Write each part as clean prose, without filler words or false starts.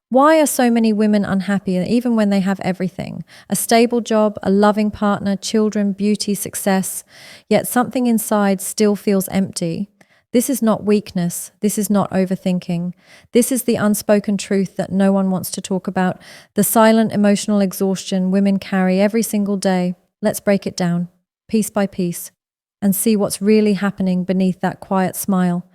Why are so many women unhappy even when they have everything? A stable job, a loving partner, children, beauty, success, yet something inside still feels empty. This is not weakness. This is not overthinking. This is the unspoken truth that no one wants to talk about, the silent emotional exhaustion women carry every single day. Let's break it down, piece by piece, and see what's really happening beneath that quiet smile.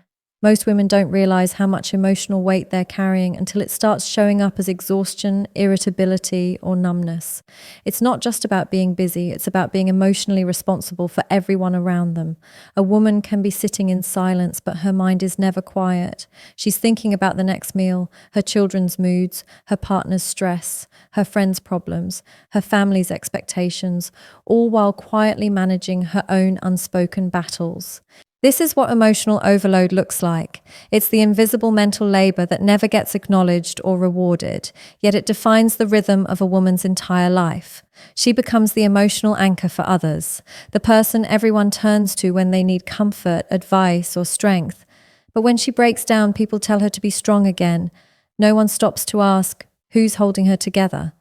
Most women don't realize how much emotional weight they're carrying until it starts showing up as exhaustion, irritability, or numbness. It's not just about being busy, it's about being emotionally responsible for everyone around them. A woman can be sitting in silence, but her mind is never quiet. She's thinking about the next meal, her children's moods, her partner's stress, her friends' problems, her family's expectations, all while quietly managing her own unspoken battles. This is what emotional overload looks like. It's the invisible mental labor that never gets acknowledged or rewarded, yet it defines the rhythm of a woman's entire life. She becomes the emotional anchor for others, the person everyone turns to when they need comfort, advice, or strength. But when she breaks down, people tell her to be strong again. No one stops to ask, who's holding her together?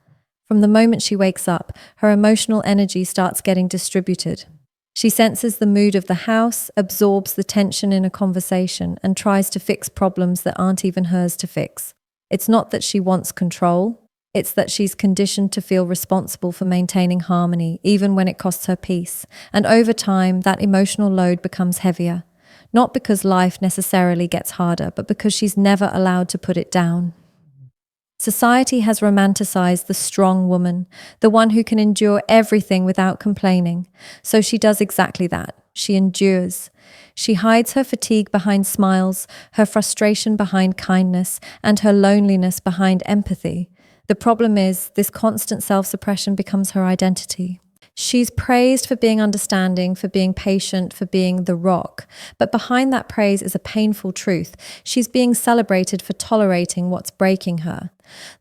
From the moment she wakes up, her emotional energy starts getting distributed. She senses the mood of the house, absorbs the tension in a conversation, and tries to fix problems that aren't even hers to fix. It's not that she wants control, it's that she's conditioned to feel responsible for maintaining harmony, even when it costs her peace. And over time, that emotional load becomes heavier. Not because life necessarily gets harder, but because she's never allowed to put it down. Society has romanticized the strong woman, the one who can endure everything without complaining. So she does exactly that. She endures. She hides her fatigue behind smiles, her frustration behind kindness, and her loneliness behind empathy. The problem is, this constant self-suppression becomes her identity. She's praised for being understanding, for being patient, for being the rock. But behind that praise is a painful truth. She's being celebrated for tolerating what's breaking her.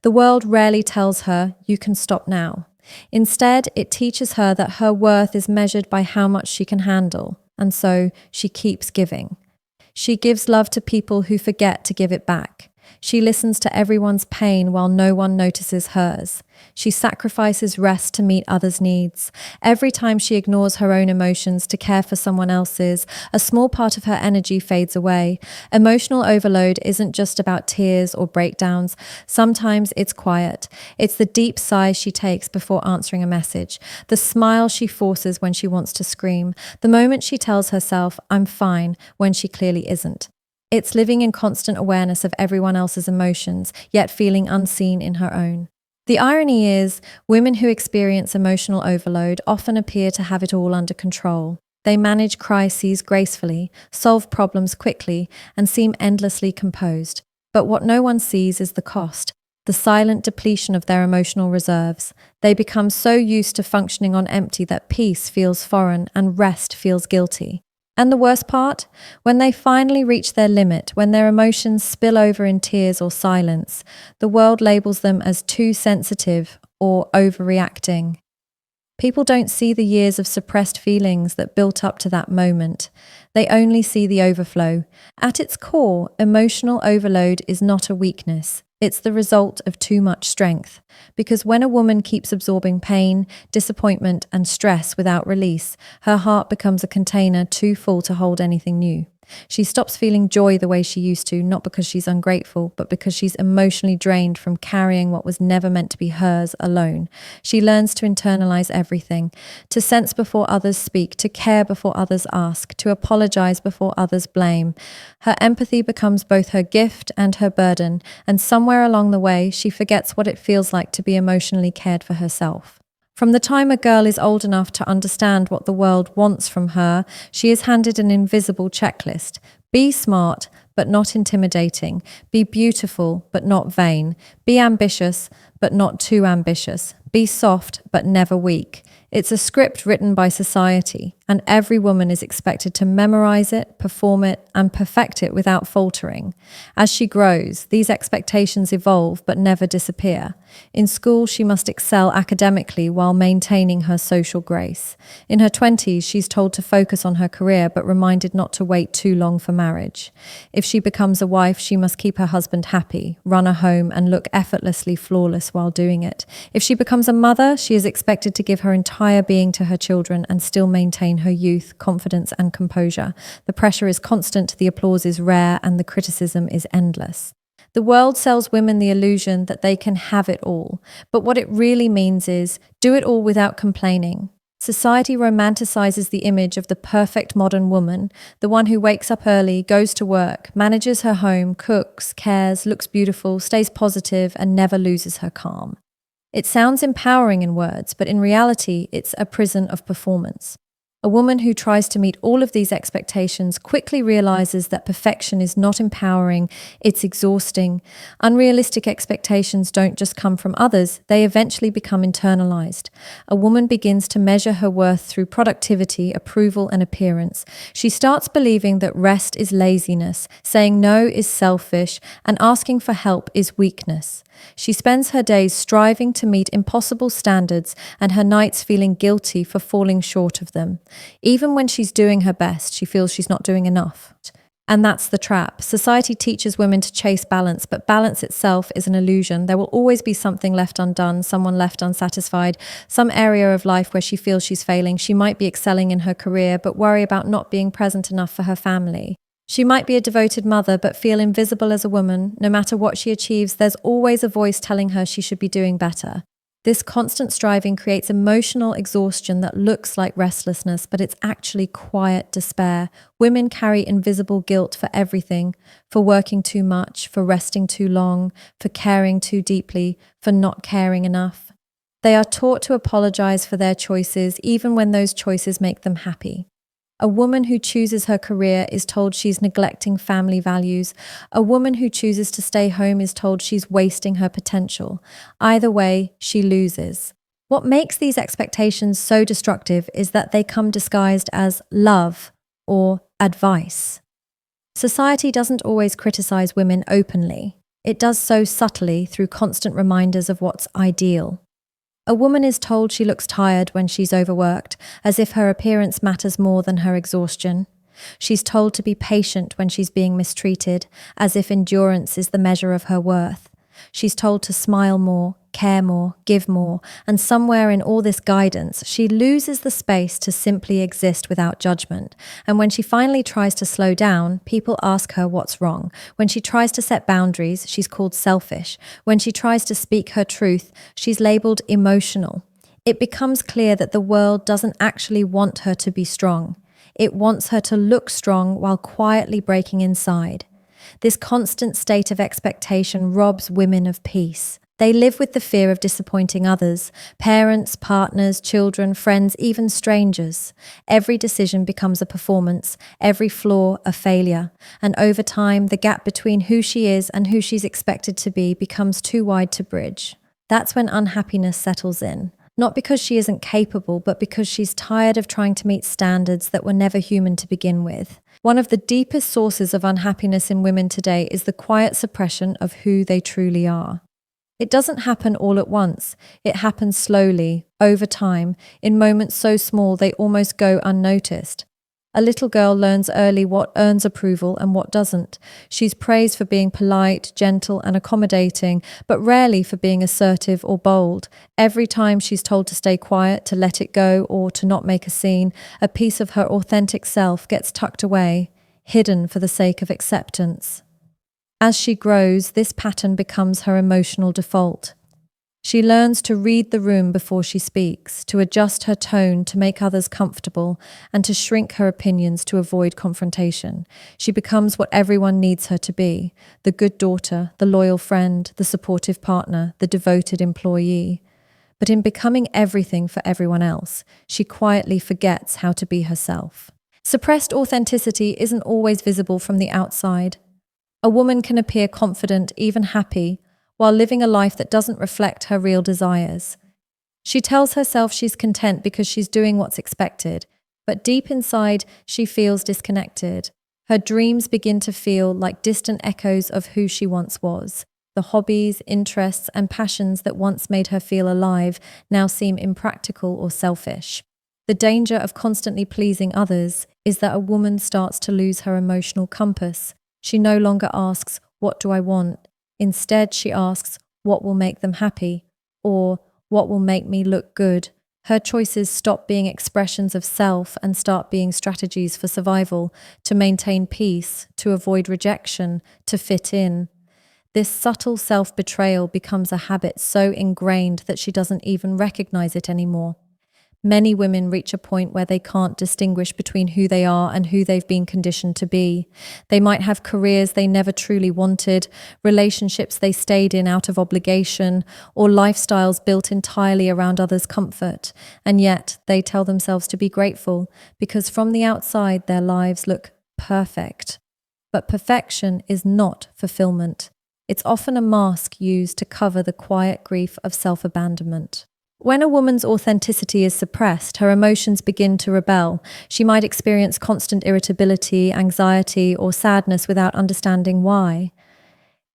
The world rarely tells her, you can stop now. Instead, it teaches her that her worth is measured by how much she can handle. And so she keeps giving. She gives love to people who forget to give it back. She listens to everyone's pain while no one notices hers. She sacrifices rest to meet others' needs. Every time she ignores her own emotions to care for someone else's, a small part of her energy fades away. Emotional overload isn't just about tears or breakdowns. Sometimes it's quiet. It's the deep sigh she takes before answering a message, the smile she forces when she wants to scream, the moment she tells herself, I'm fine, when she clearly isn't. It's living in constant awareness of everyone else's emotions, yet feeling unseen in her own. The irony is, women who experience emotional overload often appear to have it all under control. They manage crises gracefully, solve problems quickly, and seem endlessly composed. But what no one sees is the cost, the silent depletion of their emotional reserves. They become so used to functioning on empty that peace feels foreign and rest feels guilty. And the worst part? When they finally reach their limit, when their emotions spill over in tears or silence, the world labels them as too sensitive or overreacting. People don't see the years of suppressed feelings that built up to that moment. They only see the overflow. At its core, emotional overload is not a weakness. It's the result of too much strength. Because when a woman keeps absorbing pain, disappointment, and stress without release, her heart becomes a container too full to hold anything new. She stops feeling joy the way she used to, not because she's ungrateful, but because she's emotionally drained from carrying what was never meant to be hers alone. She learns to internalize everything, to sense before others speak, to care before others ask, to apologize before others blame. Her empathy becomes both her gift and her burden, and somewhere along the way, she forgets what it feels like to be emotionally cared for herself. From the time a girl is old enough to understand what the world wants from her, she is handed an invisible checklist. Be smart, but not intimidating. Be beautiful, but not vain. Be ambitious, but not too ambitious. Be soft, but never weak. It's a script written by society, and every woman is expected to memorize it, perform it, and perfect it without faltering. As she grows, these expectations evolve but never disappear. In school, she must excel academically while maintaining her social grace. In her 20s, she's told to focus on her career but reminded not to wait too long for marriage. If she becomes a wife, she must keep her husband happy, run a home, and look effortlessly flawless while doing it. If she becomes a mother, she is expected to give her entire being to her children and still maintain her youth, confidence, and composure. The pressure is constant, the applause is rare, and the criticism is endless. The world sells women the illusion that they can have it all, but what it really means is do it all without complaining. Society romanticizes the image of the perfect modern woman, the one who wakes up early, goes to work, manages her home, cooks, cares, looks beautiful, stays positive, and never loses her calm. It sounds empowering in words, but in reality, it's a prison of performance. A woman who tries to meet all of these expectations quickly realizes that perfection is not empowering, it's exhausting. Unrealistic expectations don't just come from others, they eventually become internalized. A woman begins to measure her worth through productivity, approval, and appearance. She starts believing that rest is laziness, saying no is selfish, and asking for help is weakness. She spends her days striving to meet impossible standards and her nights feeling guilty for falling short of them. Even when she's doing her best, she feels she's not doing enough. And that's the trap. Society teaches women to chase balance, but balance itself is an illusion. There will always be something left undone, someone left unsatisfied, some area of life where she feels she's failing. She might be excelling in her career, but worry about not being present enough for her family. She might be a devoted mother, but feel invisible as a woman. No matter what she achieves, there's always a voice telling her she should be doing better. This constant striving creates emotional exhaustion that looks like restlessness, but it's actually quiet despair. Women carry invisible guilt for everything, for working too much, for resting too long, for caring too deeply, for not caring enough. They are taught to apologize for their choices, even when those choices make them happy. A woman who chooses her career is told she's neglecting family values. A woman who chooses to stay home is told she's wasting her potential. Either way, she loses. What makes these expectations so destructive is that they come disguised as love or advice. Society doesn't always criticize women openly. It does so subtly through constant reminders of what's ideal. A woman is told she looks tired when she's overworked, as if her appearance matters more than her exhaustion. She's told to be patient when she's being mistreated, as if endurance is the measure of her worth. She's told to smile more, care more, give more, and somewhere in all this guidance, she loses the space to simply exist without judgment. And when she finally tries to slow down, people ask her what's wrong. When she tries to set boundaries, she's called selfish. When she tries to speak her truth, she's labeled emotional. It becomes clear that the world doesn't actually want her to be strong. It wants her to look strong while quietly breaking inside. This constant state of expectation robs women of peace. They live with the fear of disappointing others, parents, partners, children, friends, even strangers. Every decision becomes a performance, every flaw a failure. And over time, the gap between who she is and who she's expected to be becomes too wide to bridge. That's when unhappiness settles in. Not because she isn't capable, but because she's tired of trying to meet standards that were never human to begin with. One of the deepest sources of unhappiness in women today is the quiet suppression of who they truly are. It doesn't happen all at once. It happens slowly, over time, in moments so small they almost go unnoticed. A little girl learns early what earns approval and what doesn't. She's praised for being polite, gentle, and accommodating, but rarely for being assertive or bold. Every time she's told to stay quiet, to let it go, or to not make a scene, a piece of her authentic self gets tucked away, hidden for the sake of acceptance. As she grows, this pattern becomes her emotional default. She learns to read the room before she speaks, to adjust her tone to make others comfortable, and to shrink her opinions to avoid confrontation. She becomes what everyone needs her to be: the good daughter, the loyal friend, the supportive partner, the devoted employee. But in becoming everything for everyone else, she quietly forgets how to be herself. Suppressed authenticity isn't always visible from the outside. A woman can appear confident, even happy, while living a life that doesn't reflect her real desires. She tells herself she's content because she's doing what's expected, but deep inside, she feels disconnected. Her dreams begin to feel like distant echoes of who she once was. The hobbies, interests, and passions that once made her feel alive now seem impractical or selfish. The danger of constantly pleasing others is that a woman starts to lose her emotional compass. She no longer asks, "What do I want?" Instead, she asks, "What will make them happy?" Or, "What will make me look good?" Her choices stop being expressions of self and start being strategies for survival, to maintain peace, to avoid rejection, to fit in. This subtle self-betrayal becomes a habit so ingrained that she doesn't even recognize it anymore. Many women reach a point where they can't distinguish between who they are and who they've been conditioned to be. They might have careers they never truly wanted, relationships they stayed in out of obligation, or lifestyles built entirely around others' comfort. And yet they tell themselves to be grateful because from the outside their lives look perfect. But perfection is not fulfillment. It's often a mask used to cover the quiet grief of self-abandonment. When a woman's authenticity is suppressed, her emotions begin to rebel. She might experience constant irritability, anxiety, or sadness without understanding why.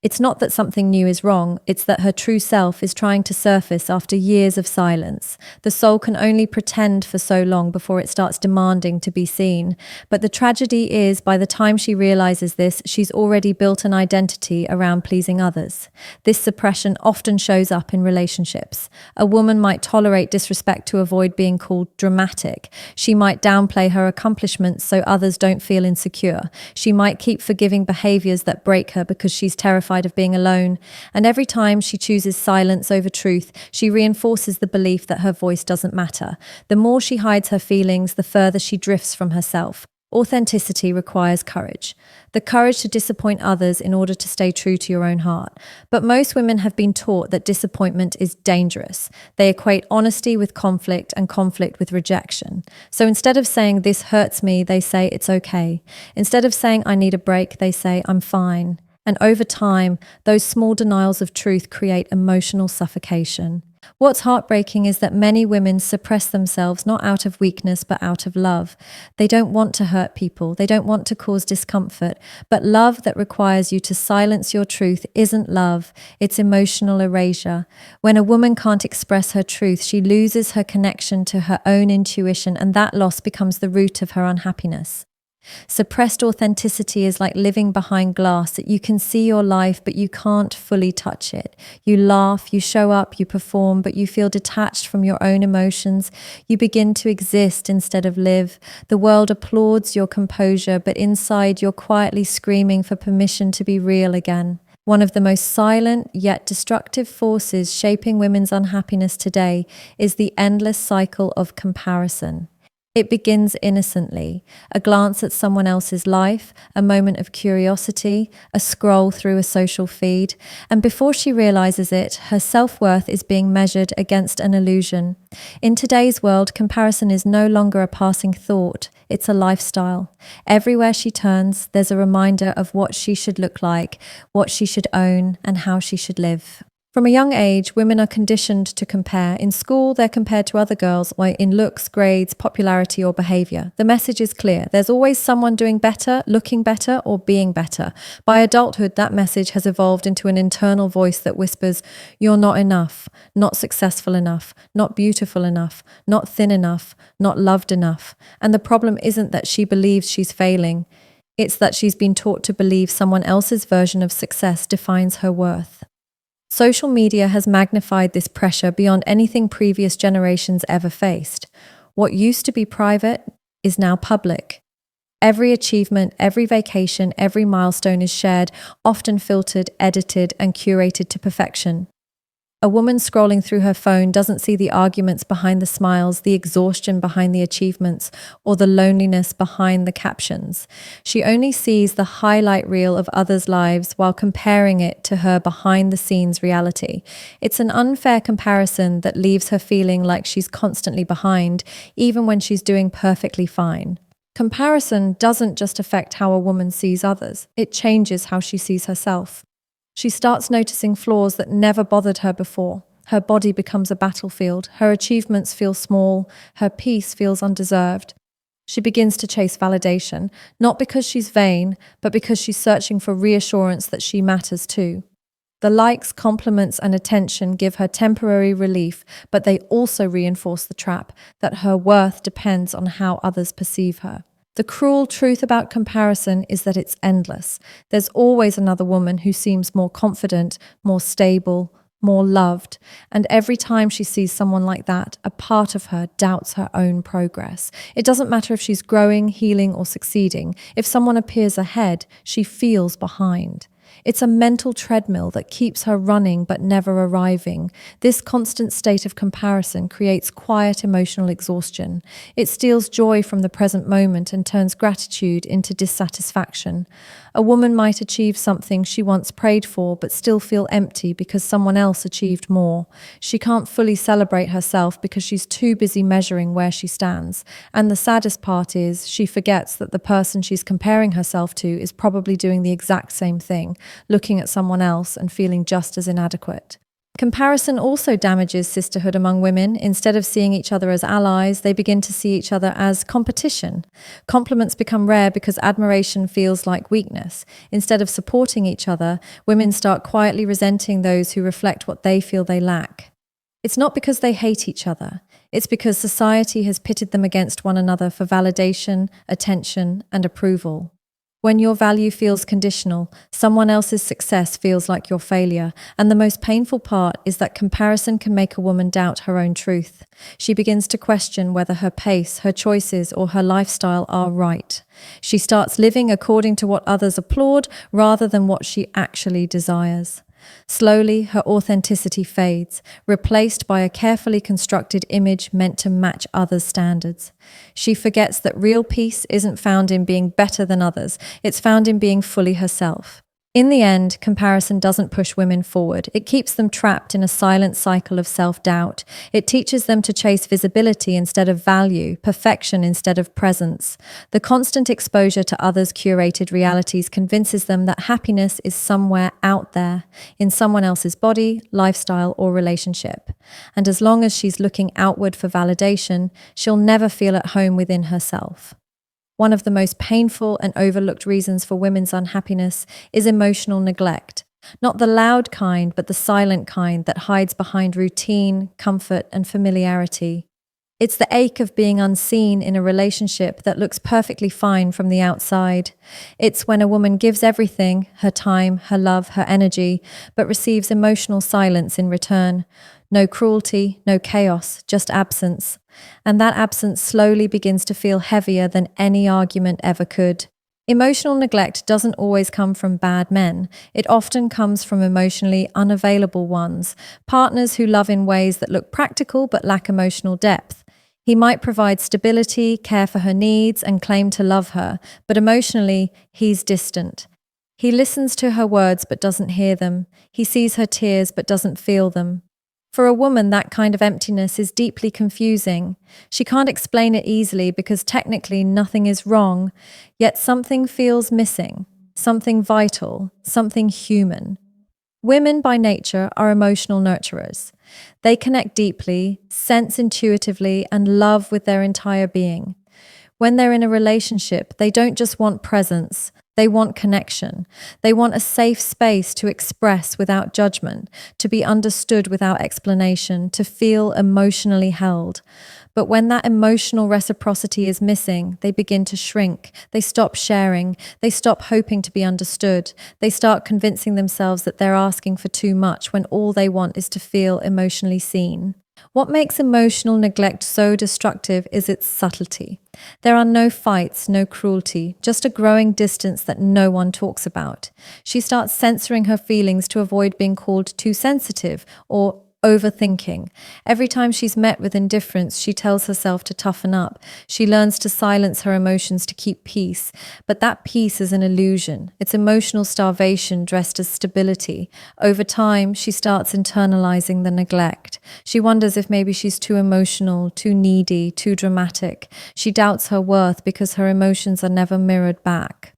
It's not that something new is wrong, it's that her true self is trying to surface after years of silence. The soul can only pretend for so long before it starts demanding to be seen. But the tragedy is, by the time she realizes this, she's already built an identity around pleasing others. This suppression often shows up in relationships. A woman might tolerate disrespect to avoid being called dramatic. She might downplay her accomplishments so others don't feel insecure. She might keep forgiving behaviors that break her because she's terrified of being alone, and every time she chooses silence over truth, she reinforces the belief that her voice doesn't matter. The more she hides her feelings, the further she drifts from herself. Authenticity requires courage. The courage to disappoint others in order to stay true to your own heart. But most women have been taught that disappointment is dangerous. They equate honesty with conflict and conflict with rejection. So instead of saying, "This hurts me," they say, "It's okay." Instead of saying, "I need a break," they say, "I'm fine." And over time, those small denials of truth create emotional suffocation. What's heartbreaking is that many women suppress themselves not out of weakness but out of love. They don't want to hurt people, they don't want to cause discomfort, but love that requires you to silence your truth isn't love, it's emotional erasure. When a woman can't express her truth, she loses her connection to her own intuition, and that loss becomes the root of her unhappiness. Suppressed authenticity is like living behind glass that you can see your life, but you can't fully touch it. You laugh, you show up, you perform, but you feel detached from your own emotions. You begin to exist instead of live. The world applauds your composure, but inside you're quietly screaming for permission to be real again. One of the most silent yet destructive forces shaping women's unhappiness today is the endless cycle of comparison. It begins innocently, a glance at someone else's life, a moment of curiosity, a scroll through a social feed, and before she realizes it, her self-worth is being measured against an illusion. In today's world, comparison is no longer a passing thought, it's a lifestyle. Everywhere she turns, there's a reminder of what she should look like, what she should own, and how she should live. From a young age, women are conditioned to compare. In school, they're compared to other girls in looks, grades, popularity, or behavior. The message is clear. There's always someone doing better, looking better, or being better. By adulthood, that message has evolved into an internal voice that whispers, "You're not enough, not successful enough, not beautiful enough, not thin enough, not loved enough." And the problem isn't that she believes she's failing. It's that she's been taught to believe someone else's version of success defines her worth. Social media has magnified this pressure beyond anything previous generations ever faced. What used to be private is now public. Every achievement, every vacation, every milestone is shared, often filtered, edited, and curated to perfection. A woman scrolling through her phone doesn't see the arguments behind the smiles, the exhaustion behind the achievements, or the loneliness behind the captions. She only sees the highlight reel of others' lives while comparing it to her behind-the-scenes reality. It's an unfair comparison that leaves her feeling like she's constantly behind, even when she's doing perfectly fine. Comparison doesn't just affect how a woman sees others, it changes how she sees herself. She starts noticing flaws that never bothered her before. Her body becomes a battlefield. Her achievements feel small. Her peace feels undeserved. She begins to chase validation, not because she's vain, but because she's searching for reassurance that she matters too. The likes, compliments, and attention give her temporary relief, but they also reinforce the trap that her worth depends on how others perceive her. The cruel truth about comparison is that it's endless. There's always another woman who seems more confident, more stable, more loved. And every time she sees someone like that, a part of her doubts her own progress. It doesn't matter if she's growing, healing, or succeeding. If someone appears ahead, she feels behind. It's a mental treadmill that keeps her running but never arriving. This constant state of comparison creates quiet emotional exhaustion. It steals joy from the present moment and turns gratitude into dissatisfaction. A woman might achieve something she once prayed for but still feel empty because someone else achieved more. She can't fully celebrate herself because she's too busy measuring where she stands. And the saddest part is she forgets that the person she's comparing herself to is probably doing the exact same thing, looking at someone else and feeling just as inadequate. Comparison also damages sisterhood among women. Instead of seeing each other as allies, they begin to see each other as competition. Compliments become rare because admiration feels like weakness. Instead of supporting each other, women start quietly resenting those who reflect what they feel they lack. It's not because they hate each other. It's because society has pitted them against one another for validation, attention, and approval. When your value feels conditional, someone else's success feels like your failure. And the most painful part is that comparison can make a woman doubt her own truth. She begins to question whether her pace, her choices, or her lifestyle are right. She starts living according to what others applaud rather than what she actually desires. Slowly, her authenticity fades, replaced by a carefully constructed image meant to match others' standards. She forgets that real peace isn't found in being better than others, it's found in being fully herself. In the end, comparison doesn't push women forward. It keeps them trapped in a silent cycle of self-doubt. It teaches them to chase visibility instead of value, perfection instead of presence. The constant exposure to others' curated realities convinces them that happiness is somewhere out there, in someone else's body, lifestyle, or relationship. And as long as she's looking outward for validation, she'll never feel at home within herself. One of the most painful and overlooked reasons for women's unhappiness is emotional neglect. Not the loud kind, but the silent kind that hides behind routine, comfort, and familiarity. It's the ache of being unseen in a relationship that looks perfectly fine from the outside. It's when a woman gives everything, her time, her love, her energy, but receives emotional silence in return. No cruelty, no chaos, just absence. And that absence slowly begins to feel heavier than any argument ever could. Emotional neglect doesn't always come from bad men. It often comes from emotionally unavailable ones, partners who love in ways that look practical but lack emotional depth. He might provide stability, care for her needs, and claim to love her, but emotionally, he's distant. He listens to her words but doesn't hear them. He sees her tears but doesn't feel them. For a woman, that kind of emptiness is deeply confusing. She can't explain it easily because technically nothing is wrong, yet something feels missing, something vital, something human. Women by nature are emotional nurturers. They connect deeply, sense intuitively, and love with their entire being. When they're in a relationship, they don't just want presence. They want connection. They want a safe space to express without judgment, to be understood without explanation, to feel emotionally held. But when that emotional reciprocity is missing, they begin to shrink. They stop sharing. They stop hoping to be understood. They start convincing themselves that they're asking for too much when all they want is to feel emotionally seen. What makes emotional neglect so destructive is its subtlety. There are no fights, no cruelty, just a growing distance that no one talks about. She starts censoring her feelings to avoid being called too sensitive or overthinking. Every time she's met with indifference, she tells herself to toughen up. She learns to silence her emotions to keep peace. But that peace is an illusion. It's emotional starvation dressed as stability. Over time, she starts internalizing the neglect. She wonders if maybe she's too emotional, too needy, too dramatic. She doubts her worth because her emotions are never mirrored back.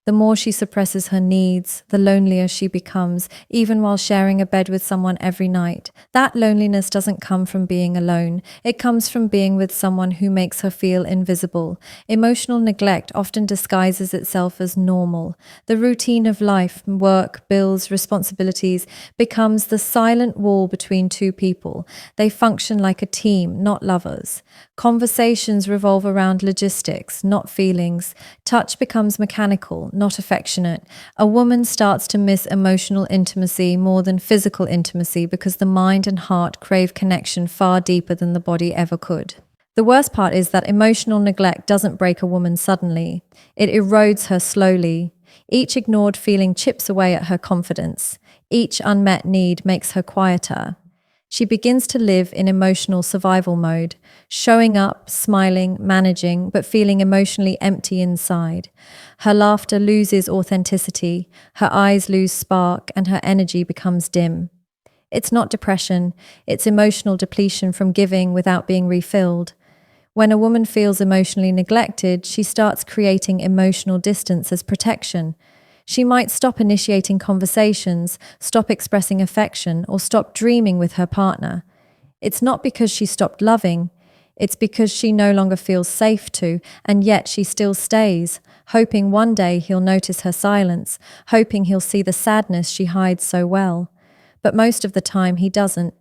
The more she suppresses her needs, the lonelier she becomes, even while sharing a bed with someone every night. That loneliness doesn't come from being alone. It comes from being with someone who makes her feel invisible. Emotional neglect often disguises itself as normal. The routine of life, work, bills, responsibilities, becomes the silent wall between two people. They function like a team, not lovers. Conversations revolve around logistics, not feelings. Touch becomes mechanical, not affectionate. A woman starts to miss emotional intimacy more than physical intimacy because the mind and heart crave connection far deeper than the body ever could. The worst part is that emotional neglect doesn't break a woman suddenly. It erodes her slowly. Each ignored feeling chips away at her confidence. Each unmet need makes her quieter. She begins to live in emotional survival mode, showing up, smiling, managing, but feeling emotionally empty inside. Her laughter loses authenticity, her eyes lose spark, and her energy becomes dim. It's not depression, it's emotional depletion from giving without being refilled. When a woman feels emotionally neglected, she starts creating emotional distance as protection. She might stop initiating conversations, stop expressing affection, or stop dreaming with her partner. It's not because she stopped loving, it's because she no longer feels safe to, and yet she still stays, hoping one day he'll notice her silence, hoping he'll see the sadness she hides so well. But most of the time he doesn't,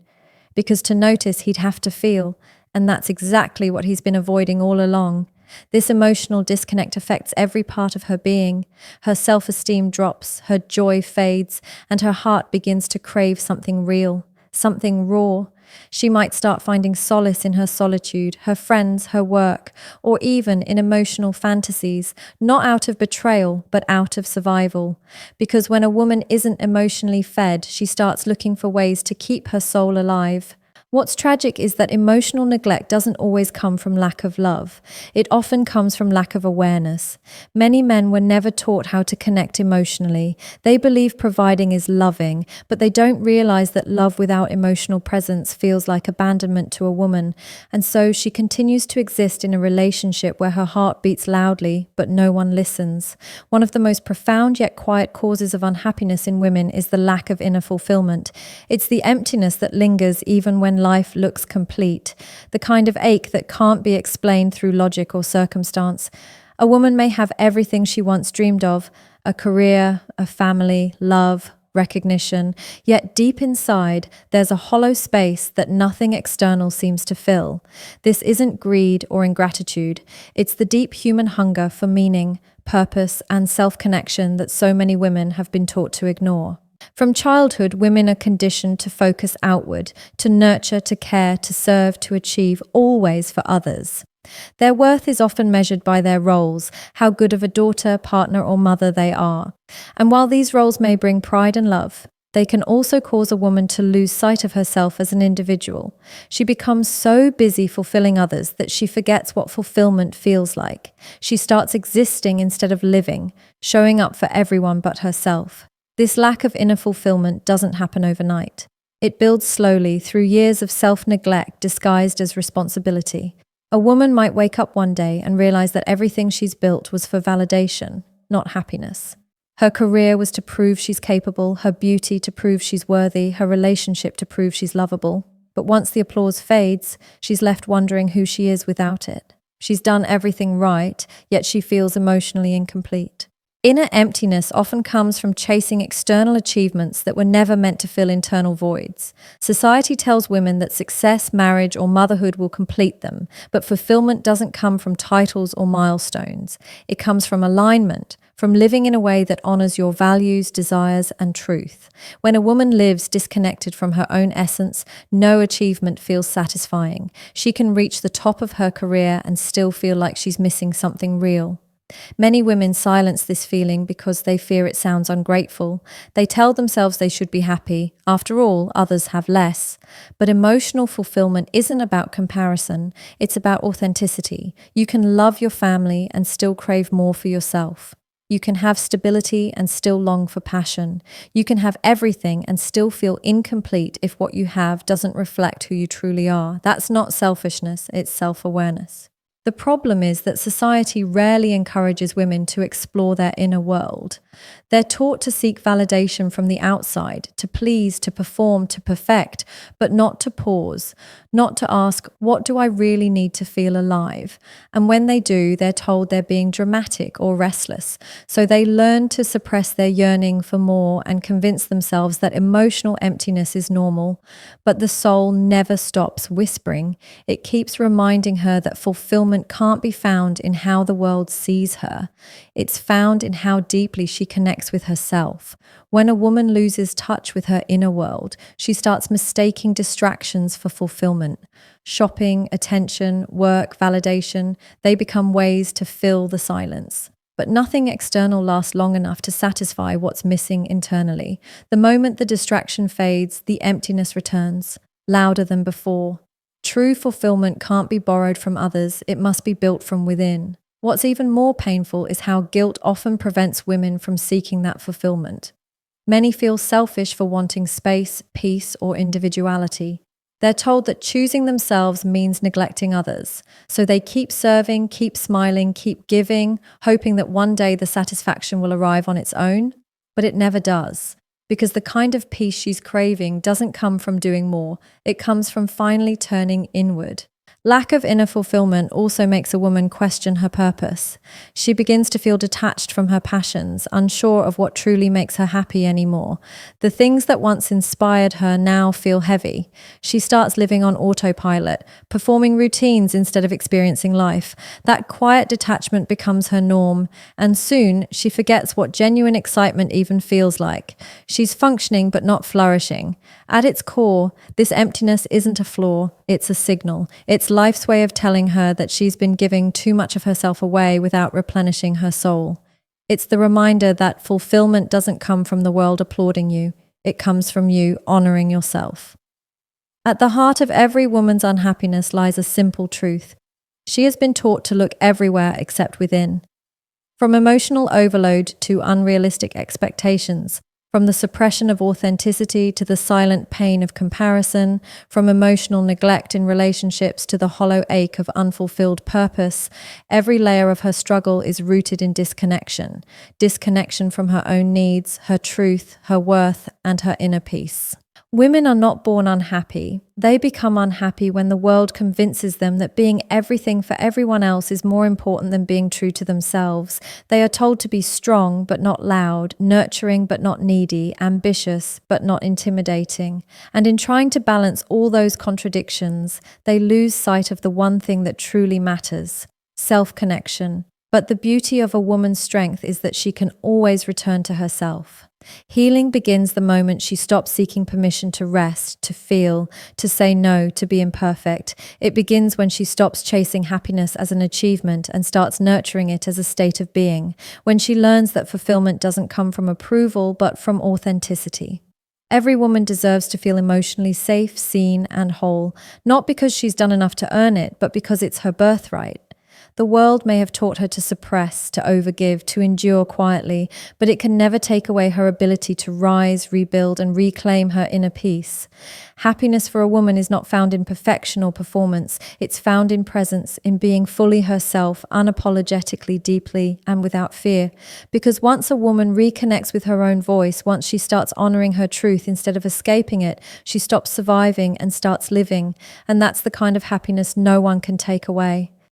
because to notice he'd have to feel, and that's exactly what he's been avoiding all along. This emotional disconnect affects every part of her being. Her self-esteem drops, her joy fades, and her heart begins to crave something real, something raw. She might start finding solace in her solitude, her friends, her work, or even in emotional fantasies, not out of betrayal, but out of survival. Because when a woman isn't emotionally fed, she starts looking for ways to keep her soul alive. What's tragic is that emotional neglect doesn't always come from lack of love. It often comes from lack of awareness. Many men were never taught how to connect emotionally. They believe providing is loving, but they don't realize that love without emotional presence feels like abandonment to a woman, and so she continues to exist in a relationship where her heart beats loudly, but no one listens. One of the most profound yet quiet causes of unhappiness in women is the lack of inner fulfillment. It's the emptiness that lingers even when life looks complete, the kind of ache that can't be explained through logic or circumstance. A woman may have everything she once dreamed of, a career, a family, love, recognition, yet deep inside, there's a hollow space that nothing external seems to fill. This isn't greed or ingratitude. It's the deep human hunger for meaning, purpose, and self-connection that so many women have been taught to ignore. From childhood, women are conditioned to focus outward, to nurture, to care, to serve, to achieve, always for others. Their worth is often measured by their roles, how good of a daughter, partner, or mother they are. And while these roles may bring pride and love, they can also cause a woman to lose sight of herself as an individual. She becomes so busy fulfilling others that she forgets what fulfillment feels like. She starts existing instead of living, showing up for everyone but herself. This lack of inner fulfillment doesn't happen overnight. It builds slowly through years of self-neglect disguised as responsibility. A woman might wake up one day and realize that everything she's built was for validation, not happiness. Her career was to prove she's capable, her beauty to prove she's worthy, her relationship to prove she's lovable. But once the applause fades, she's left wondering who she is without it. She's done everything right, yet she feels emotionally incomplete. Inner emptiness often comes from chasing external achievements that were never meant to fill internal voids. Society tells women that success, marriage, or motherhood will complete them, but fulfillment doesn't come from titles or milestones. It comes from alignment, from living in a way that honors your values, desires, and truth. When a woman lives disconnected from her own essence, no achievement feels satisfying. She can reach the top of her career and still feel like she's missing something real. Many women silence this feeling because they fear it sounds ungrateful. They tell themselves they should be happy. After all, others have less. But emotional fulfillment isn't about comparison. It's about authenticity. You can love your family and still crave more for yourself. You can have stability and still long for passion. You can have everything and still feel incomplete if what you have doesn't reflect who you truly are. That's not selfishness, it's self-awareness. The problem is that society rarely encourages women to explore their inner world. They're taught to seek validation from the outside, to please, to perform, to perfect, but not to pause, not to ask, what do I really need to feel alive? And when they do, they're told they're being dramatic or restless. So they learn to suppress their yearning for more and convince themselves that emotional emptiness is normal. But the soul never stops whispering. It keeps reminding her that fulfillment can't be found in how the world sees her. It's found in how deeply she connects with herself. When a woman loses touch with her inner world, she starts mistaking distractions for fulfillment. Shopping, attention, work, validation, they become ways to fill the silence. But nothing external lasts long enough to satisfy what's missing internally. The moment the distraction fades, the emptiness returns, louder than before. True fulfillment can't be borrowed from others, it must be built from within. What's even more painful is how guilt often prevents women from seeking that fulfillment. Many feel selfish for wanting space, peace, or individuality. They're told that choosing themselves means neglecting others. So they keep serving, keep smiling, keep giving, hoping that one day the satisfaction will arrive on its own. But it never does. Because the kind of peace she's craving doesn't come from doing more. It comes from finally turning inward. Lack of inner fulfillment also makes a woman question her purpose. She begins to feel detached from her passions, unsure of what truly makes her happy anymore. The things that once inspired her now feel heavy. She starts living on autopilot, performing routines instead of experiencing life. That quiet detachment becomes her norm, and soon she forgets what genuine excitement even feels like. She's functioning but not flourishing. At its core, this emptiness isn't a flaw, it's a signal. It's life's way of telling her that she's been giving too much of herself away without replenishing her soul. It's the reminder that fulfillment doesn't come from the world applauding you. It comes from you honoring yourself. At the heart of every woman's unhappiness lies a simple truth. She has been taught to look everywhere except within. From emotional overload to unrealistic expectations, from the suppression of authenticity to the silent pain of comparison, from emotional neglect in relationships to the hollow ache of unfulfilled purpose, every layer of her struggle is rooted in disconnection. Disconnection from her own needs, her truth, her worth, and her inner peace. Women are not born unhappy. They become unhappy when the world convinces them that being everything for everyone else is more important than being true to themselves. They are told to be strong but not loud, nurturing but not needy, ambitious but not intimidating. And in trying to balance all those contradictions, they lose sight of the one thing that truly matters: self-connection. But the beauty of a woman's strength is that she can always return to herself. Healing begins the moment she stops seeking permission to rest, to feel, to say no, to be imperfect. It begins when she stops chasing happiness as an achievement and starts nurturing it as a state of being, when she learns that fulfillment doesn't come from approval but from authenticity. Every woman deserves to feel emotionally safe, seen, and whole, not because she's done enough to earn it, but because it's her birthright. The world may have taught her to suppress, to overgive, to endure quietly, but it can never take away her ability to rise, rebuild, and reclaim her inner peace. Happiness for a woman is not found in perfection or performance. It's found in presence, in being fully herself, unapologetically, deeply, and without fear. Because once a woman reconnects with her own voice, once she starts honoring her truth instead of escaping it, she stops surviving and starts living. And that's the kind of happiness no one can take away.